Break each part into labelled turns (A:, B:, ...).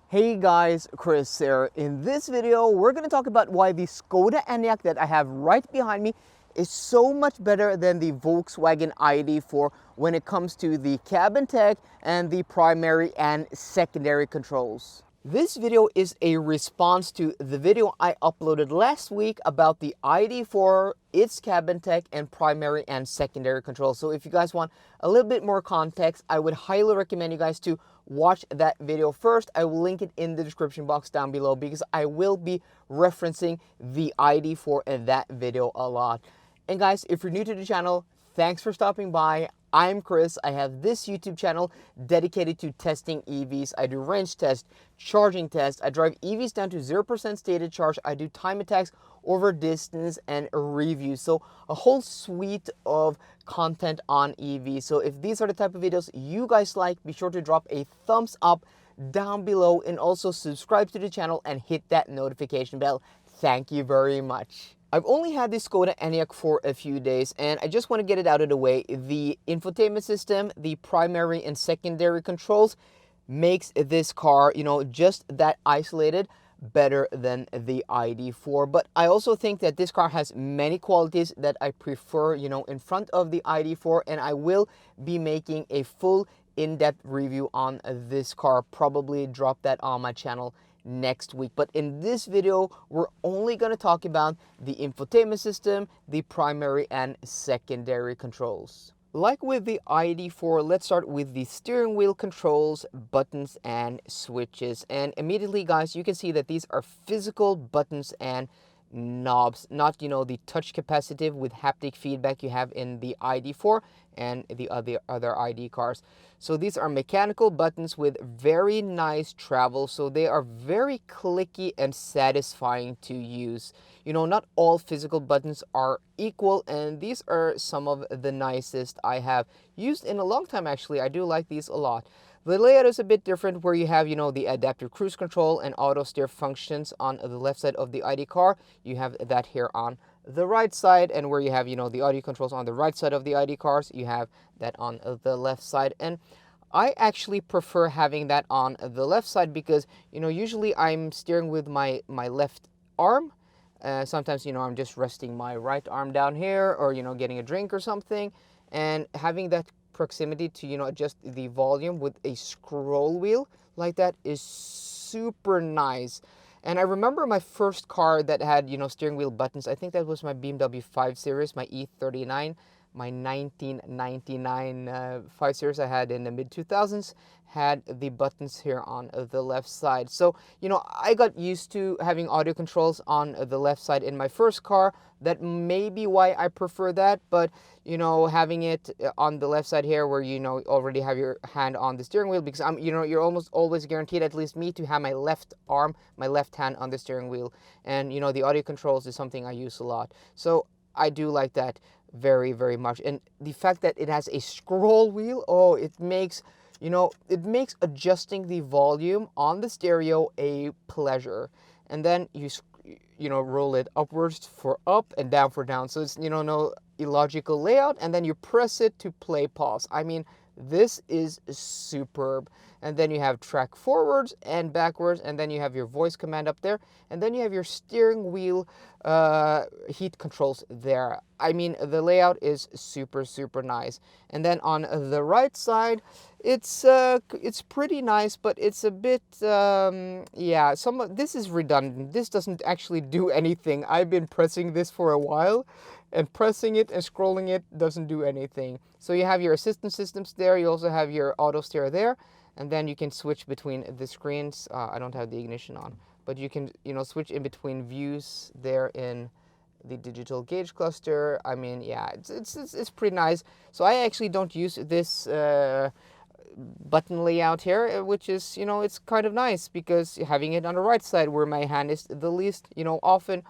A: Hey guys, Chris here. In this video, we're going to talk about why the Skoda Enyaq that I have right behind me is so much better than the Volkswagen ID4 when it comes to the cabin tech and the primary and secondary controls. This video is a response to the video I uploaded last week about the ID4, its cabin tech, and primary and secondary controls. So if you guys want a little bit more context, I would highly recommend you guys to watch that video first. I will link it in the description box down below because I will be referencing the ID4 in that video a lot. And guys, if you're new to the channel, thanks for stopping by. I'm Chris. I have this YouTube channel dedicated to testing EVs. I do range tests, charging tests. I drive EVs down to 0% stated charge. I do time attacks over distance and reviews. So a whole suite of content on EVs. So if these are the type of videos you guys like, be sure to drop a thumbs up down below and also subscribe to the channel and hit that notification bell. Thank you very much. I've only had this Skoda Enyaq for a few days and I just want to get it out of the way. The infotainment system, the primary and secondary controls makes this car, just that isolated better than the ID4. But I also think that this car has many qualities that I prefer, in front of the ID4, and I will be making a full in-depth review on this car, probably drop that on my channel next week. But in this video, we're only going to talk about the infotainment system, the primary and secondary controls. Like with the ID4, let's start with the steering wheel controls, buttons, and switches. And immediately, guys, you can see that these are physical buttons and knobs, not the touch capacitive with haptic feedback you have in the ID4 and the other ID cars. So these are mechanical buttons with very nice travel, so they are very clicky and satisfying to use. Not all physical buttons are equal, and these are some of the nicest I have used in a long time. Actually, I do like these a lot. The layout is a bit different, where you have, the adaptive cruise control and auto steer functions on the left side of the ID car. You have that here on the right side, and where you have, the audio controls on the right side of the ID cars, you have that on the left side. And I actually prefer having that on the left side because, usually I'm steering with my left arm. Sometimes, I'm just resting my right arm down here, or, getting a drink or something, and having that proximity to adjust the volume with a scroll wheel like that is super nice. And I remember my first car that had steering wheel buttons. I think that was my BMW 5 Series, my E39, my 1999 5 Series I had in the mid 2000s, had the buttons here on the left side. So I got used to having audio controls on the left side in my first car. That may be why I prefer that, but having it on the left side here, where already have your hand on the steering wheel, because you're almost always guaranteed, at least me, to have my left arm, my left hand on the steering wheel, and the audio controls is something I use a lot. So I do like that very, very much. And the fact that it has a scroll wheel, it makes adjusting the volume on the stereo a pleasure. And then you roll it upwards for up and down for down. So it's, no illogical layout. And then you press it to play pause. I mean, this is superb. And then you have track forwards and backwards, and then you have your voice command up there, and then you have your steering wheel heat controls there. I mean, the layout is super, super nice. And then on the right side, it's pretty nice, but it's a bit this is redundant. This doesn't actually do anything. I've been pressing this for a while, and pressing it and scrolling it doesn't do anything. So you have your assistance systems there. You also have your auto steer there. And then you can switch between the screens. I don't have the ignition on, but you can, switch in between views there in the digital gauge cluster. I mean, yeah, it's pretty nice. So I actually don't use this button layout here, which is, it's kind of nice because having it on the right side, where my hand is the least, often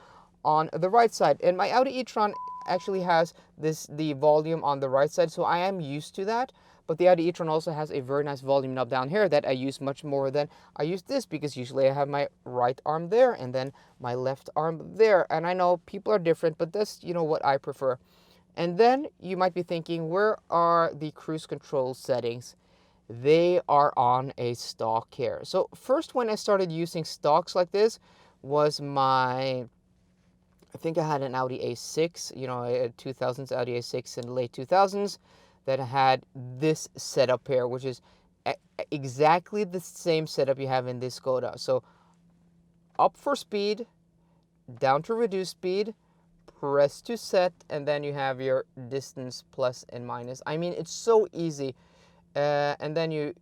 A: on the right side. And my Audi e-tron actually has the volume on the right side, so I am used to that. But the Audi e-tron also has a very nice volume knob down here that I use much more than I use this, because usually I have my right arm there and then my left arm there. And I know people are different, but that's, what I prefer. And then you might be thinking, where are the cruise control settings? they are on a stock here. So first, when I started using stocks like this was I think I had an Audi A6, you know, a 2000s Audi A6 in the late 2000s that had this setup here, which is exactly the same setup you have in this Skoda. So up for speed, down to reduce speed, press to set, and then you have your distance plus and minus. I mean, it's so easy. And then you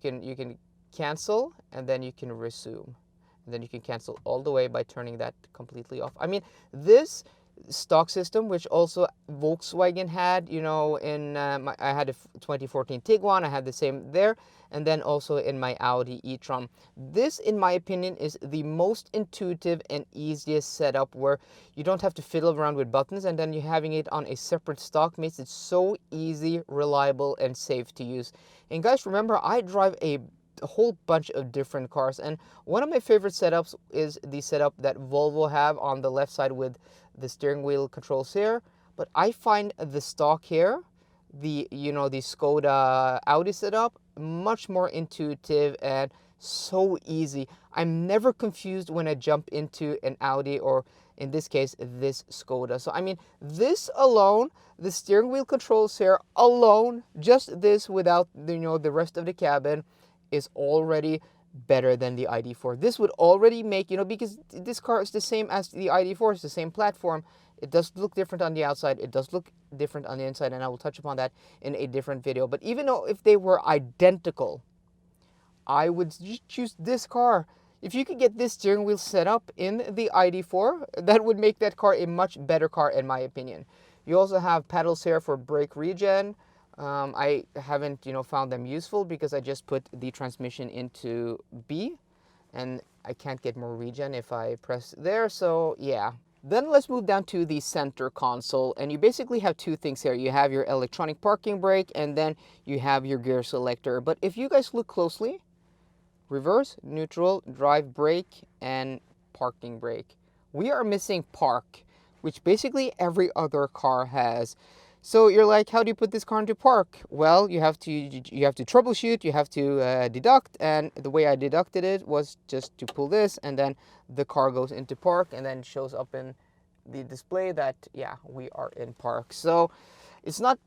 A: can cancel, and then you can resume. And then you can cancel all the way by turning that completely off. I mean, this stock system, which also Volkswagen had, you know, in I had a 2014 Tiguan, I had the same there, and then also in my Audi e-tron. This, in my opinion, is the most intuitive and easiest setup, where you don't have to fiddle around with buttons, and then you having it on a separate stock makes it so easy, reliable, and safe to use. And guys, remember, I drive a whole bunch of different cars, and one of my favorite setups is the setup that Volvo have on the left side with the steering wheel controls here. But I find the stock here, the Skoda Audi setup, much more intuitive and so easy. I'm never confused when I jump into an Audi, or in this case this Skoda. So I mean, this alone, the steering wheel controls here alone, just this without the rest of the cabin, is already better than the ID4. This would already make, because this car is the same as the ID4, it's the same platform. It does look different on the outside, it does look different on the inside, and I will touch upon that in a different video. But even though if they were identical, I would choose this car. If you could get this steering wheel set up in the ID4, that would make that car a much better car in my opinion. You also have pedals here for brake regen. I haven't, found them useful because I just put the transmission into B, and I can't get more regen if I press there, so yeah. Then let's move down to the center console, and you basically have two things here. You have your electronic parking brake, and then you have your gear selector. But if you guys look closely, reverse, neutral, drive brake, and parking brake. We are missing park, which basically every other car has. So you're like, how do you put this car into park? Well, you have to troubleshoot, you have to deduct, and the way I deducted it was just to pull this, and then the car goes into park, and then shows up in the display that, yeah, we are in park. So it's not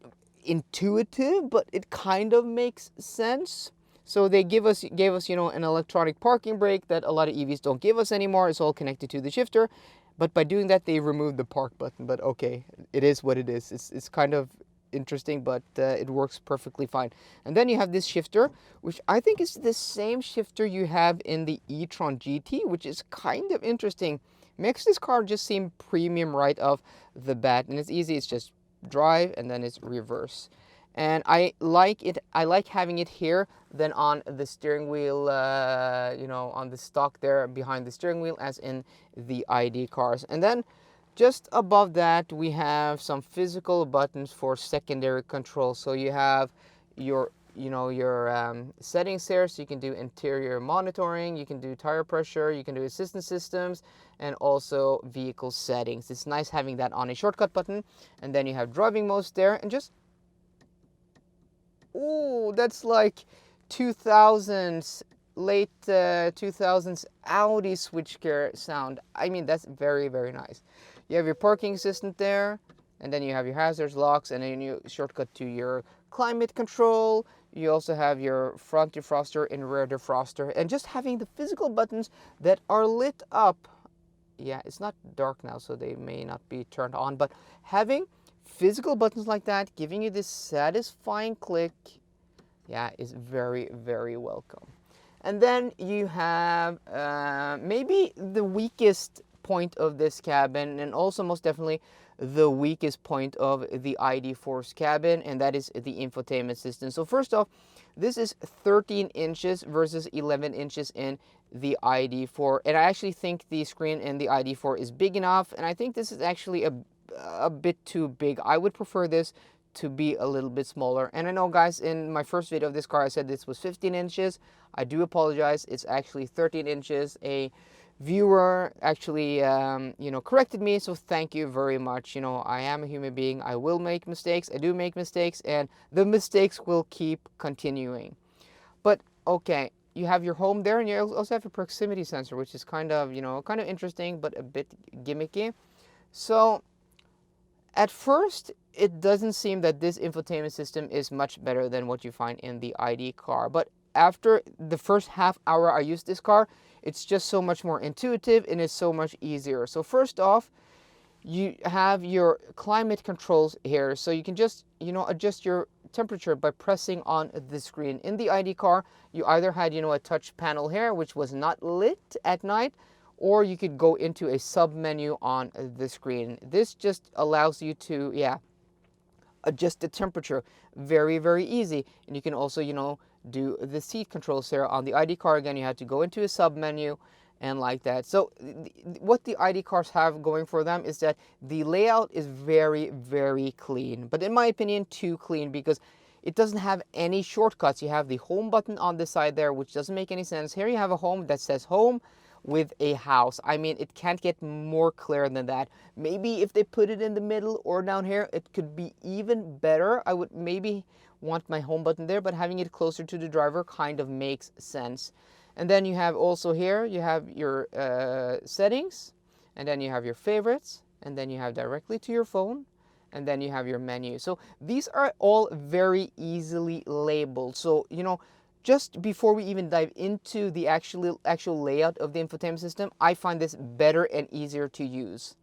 A: intuitive, but it kind of makes sense. So they gave us, an electronic parking brake that a lot of EVs don't give us anymore. It's all connected to the shifter. But by doing that, they removed the park button. But okay, it is what it is. It's kind of interesting, but it works perfectly fine. And then you have this shifter, which I think is the same shifter you have in the e-tron GT, which is kind of interesting. Makes this car just seem premium right off the bat. And it's easy. It's just drive, and then it's reverse. And I like it. I like having it here than on the steering wheel, on the stock there behind the steering wheel, as in the ID cars. And then just above that, we have some physical buttons for secondary control. So you have your settings here, so you can do interior monitoring, you can do tire pressure, you can do assistance systems, and also vehicle settings. It's nice having that on a shortcut button. And then you have driving modes there, and just, ooh, that's like 2000s, late 2000s Audi switchgear sound. I mean, that's very, very nice. You have your parking assistant there, and then you have your hazards, locks, and then you shortcut to your climate control. You also have your front defroster and rear defroster, and just having the physical buttons that are lit up. Yeah, it's not dark now, so they may not be turned on, but having physical buttons like that, giving you this satisfying click, yeah, is very, very welcome. And then you have maybe the weakest point of this cabin, and also most definitely the weakest point of the ID4's cabin, and that is the infotainment system. So first off, this is 13 inches versus 11 inches in the ID4, and I actually think the screen in the ID4 is big enough, and I think this is actually a bit too big. I would prefer this to be a little bit smaller. And I know, guys, in my first video of this car I said this was 15 inches. I do apologize, it's actually 13 inches. A viewer actually corrected me, so thank you very much. I am a human being, I will make mistakes, I do make mistakes, and the mistakes will keep continuing. okay, you have your home there, and you also have a proximity sensor, which is kind of, kind of interesting, but a bit gimmicky. So at first, it doesn't seem that this infotainment system is much better than what you find in the ID car. But after the first half hour I used this car, it's just so much more intuitive and it's so much easier. So first off, you have your climate controls here, so you can just adjust your temperature by pressing on the screen. In the ID car, you either had a touch panel here, which was not lit at night, or you could go into a sub menu on the screen. This just allows you to adjust the temperature very, very easy. And you can also do the seat controls here. On the ID car, again, you had to go into a sub menu and like that. So what the ID cars have going for them is that the layout is very, very clean, but in my opinion too clean, because it doesn't have any shortcuts. You have the home button on the side there, which doesn't make any sense. Here you have a home that says home with a house. I mean, it can't get more clear than that. Maybe if they put it in the middle or down here, it could be even better. I would maybe want my home button there, but having it closer to the driver kind of makes sense. And then you have also here, you have your settings, and then you have your favorites, and then you have directly to your phone, and then you have your menu. So these are all very easily labeled. So, just before we even dive into the actual layout of the infotainment system, I find this better and easier to use.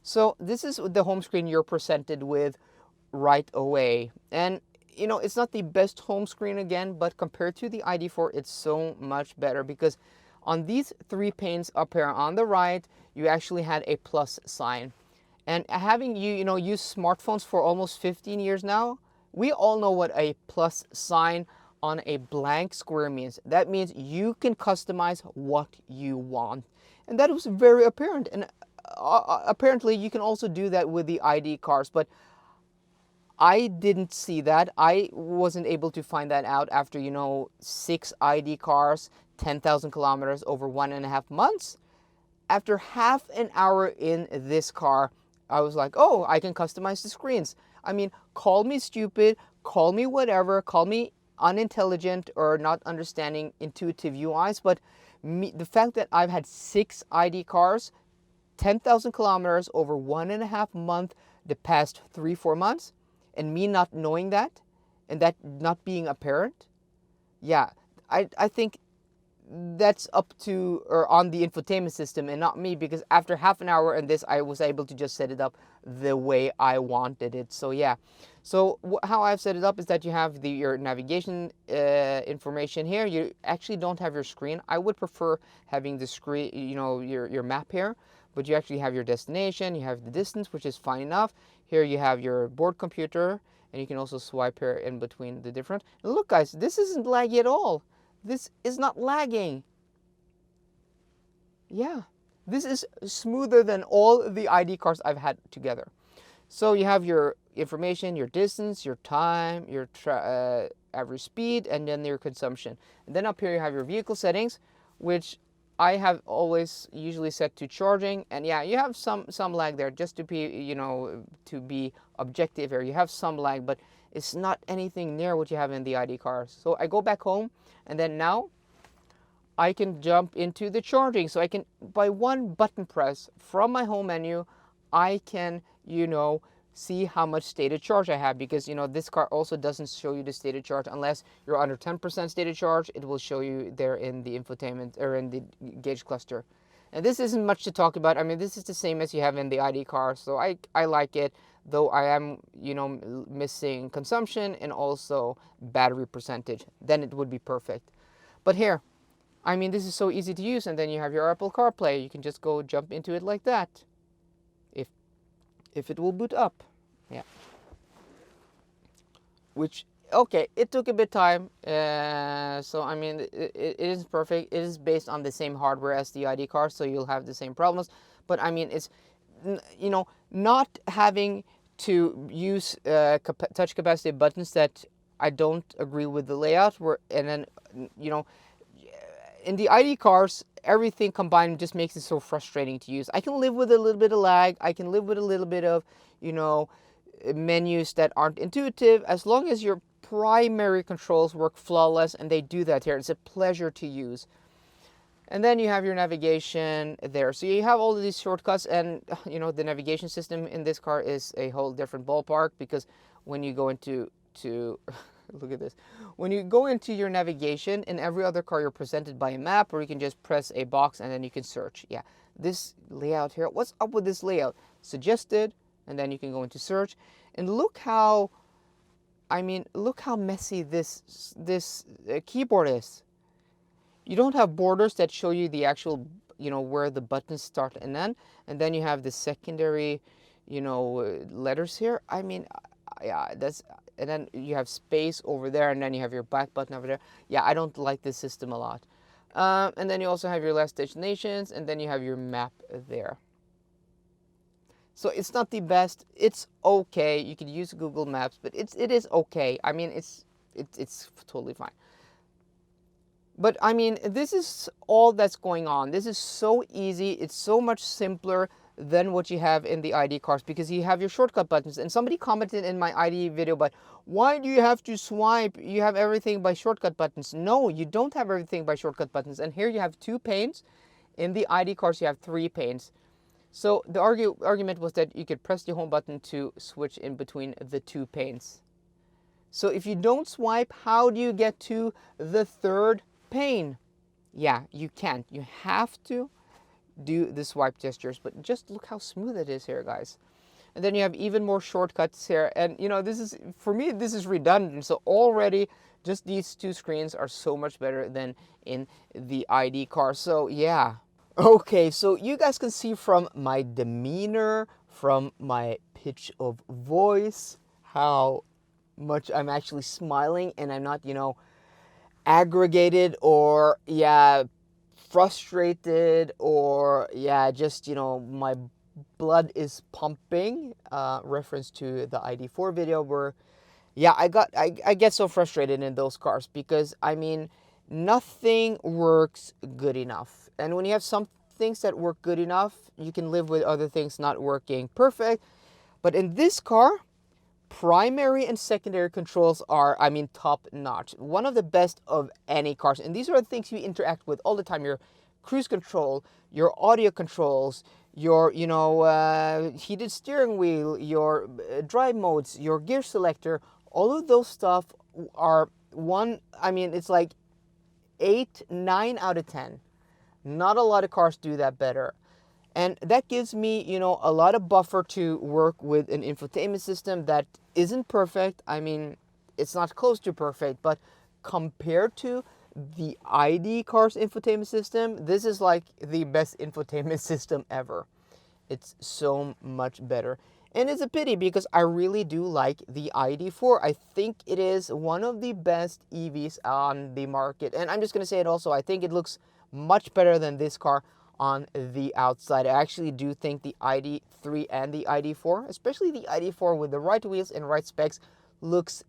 A: So this is the home screen you're presented with right away. And it's not the best home screen again, but compared to the ID4, it's so much better, because on these three panes up here on the right, you actually had a plus sign. And having used smartphones for almost 15 years now, we all know what a plus sign on a blank square means. That means you can customize what you want. And that was very apparent. And apparently you can also do that with the ID cars, but I didn't see that. I wasn't able to find that out after, 6 ID cars, 10,000 kilometers over 1.5 months. After half an hour in this car, I was like, oh, I can customize the screens. I mean, call me stupid, call me whatever, call me unintelligent or not understanding intuitive UIs, but the fact that I've had 6 ID cars, 10,000 kilometers over 1.5 months the past 3-4 months, and me not knowing that, and that not being apparent, yeah, I think that's up to or on the infotainment system and not me, because after half an hour in this, I was able to just set it up the way I wanted it. So yeah, so how I've set it up is that you have your navigation information here. You actually don't have your screen. I would prefer having the screen, your map here, but you actually have your destination, you have the distance, which is fine enough. Here you have your board computer, and you can also swipe here in between the different. And look guys, this isn't laggy at all. This is not lagging. Yeah, this is smoother than all the ID cars I've had together. So you have your information, your distance, your time, your average speed, and then your consumption. And then up here you have your vehicle settings, which I have always usually set to charging. And yeah, you have some lag there, just to be, to be objective here. You have some lag, but it's not anything near what you have in the ID cars. So I go back home, and then now I can jump into the charging. So I can, by one button press from my home menu, I can, see how much stated charge I have, because this car also doesn't show you the stated charge unless you're under 10% stated charge. It will show you there in the infotainment or in the gauge cluster. And this isn't much to talk about. I mean, this is the same as you have in the ID car, so I like it, though I am missing consumption and also battery percentage. Then it would be perfect. But here, I mean, this is so easy to use. And then you have your Apple CarPlay. You can just go jump into it like that, if it will boot up. Yeah. Which, okay, it took a bit time. So I mean, it is perfect. It is based on the same hardware as the ID car, so you'll have the same problems. But I mean, it's not having to use touch capacitive buttons that I don't agree with the layout. And then in the ID cars, everything combined just makes it so frustrating to use. I can live with a little bit of lag. I can live with a little bit of, menus that aren't intuitive, as long as you're primary controls work flawless, and they do that here. It's a pleasure to use. And then you have your navigation there. So you have all of these shortcuts, and you know, the navigation system in this car is a whole different ballpark, because when you go into look at this. When you go into your navigation, in every other car you're presented by a map, or you can just press a box and then you can search. Yeah, this layout here, what's up with this layout? Suggested, and then you can go into search. And look how, I mean, look how messy this keyboard is. You don't have borders that show you the actual, you know, where the buttons start and end. And then you have the secondary, you know, letters here. I mean, yeah, that's, and then you have space over there, and then you have your back button over there. Yeah, I don't like this system a lot. And then you also have your last destinations, and then you have your map there. So it's not the best. It's okay. You can use Google Maps, but it is okay. I mean, it's totally fine. But I mean, this is all that's going on. This is so easy. It's so much simpler than what you have in the ID cars, because you have your shortcut buttons. And somebody commented in my ID video, but why do you have to swipe? You have everything by shortcut buttons. No, you don't have everything by shortcut buttons. And here you have 2 panes. In the ID cars, you have 3 panes. So the argument was that you could press the home button to switch in between the 2 panes. So if you don't swipe, how do you get to the 3rd pane? Yeah, you can't. You have to do the swipe gestures, but just look how smooth it is here, guys. And then you have even more shortcuts here, and you know, this is, for me, this is redundant. So already just these 2 screens are so much better than in the ID car. So yeah. Okay, so you guys can see from my demeanor, from my pitch of voice, how much I'm actually smiling, and I'm not, you know, aggravated or, yeah, frustrated, or yeah, just, you know, my blood is pumping. Reference to the ID4 video, where yeah, I get so frustrated in those cars, because I mean, nothing works good enough. And when you have some things that work good enough, you can live with other things not working perfect. But in this car, primary and secondary controls are, I mean, top notch. One of the best of any cars. And these are the things you interact with all the time. Your cruise control, your audio controls, your, you know, heated steering wheel, your drive modes, your gear selector. All of those stuff are I mean, it's like 8, 9 out of 10. Not a lot of cars do that better. And that gives me, you know, a lot of buffer to work with an infotainment system that isn't perfect. I mean, it's not close to perfect, but compared to the ID car's infotainment system, this is like the best infotainment system ever. It's so much better. And it's a pity, because I really do like the ID4. I think it is one of the best EVs on the market. And I'm just going to say it also, I think it looks much better than this car on the outside. I actually do think the ID3 and the ID4, especially the ID4 with the right wheels and right specs, looks,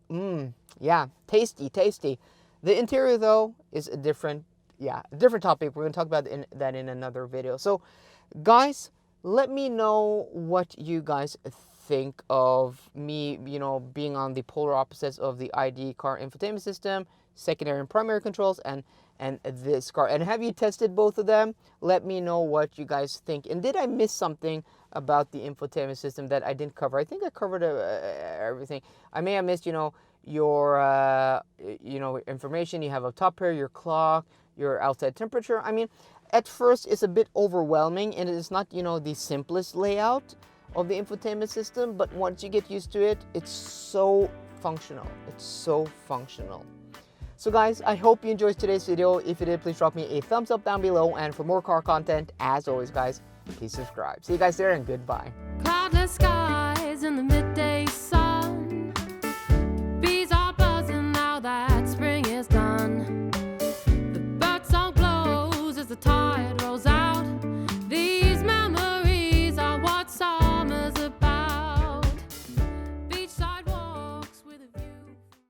A: yeah, tasty. The interior, though, is a different topic. We're going to talk about that in another video. So, guys, let me know what you guys think of me, you know, being on the polar opposites of the ID car infotainment system, secondary and primary controls, and this car. And have you tested both of them? Let me know what you guys think. And did I miss something about the infotainment system that I didn't cover? I think I covered everything. I may have missed, you know, your information you have up top here, your clock, your outside temperature. I mean, at first it's a bit overwhelming, and it's not, you know, the simplest layout of the infotainment system, but once you get used to it, it's so functional. It's so functional. So guys, I hope you enjoyed today's video. If you did, please drop me a thumbs up down below. And for more car content, as always, guys, please subscribe. See you guys there, and goodbye.
B: Cloudless skies in the mid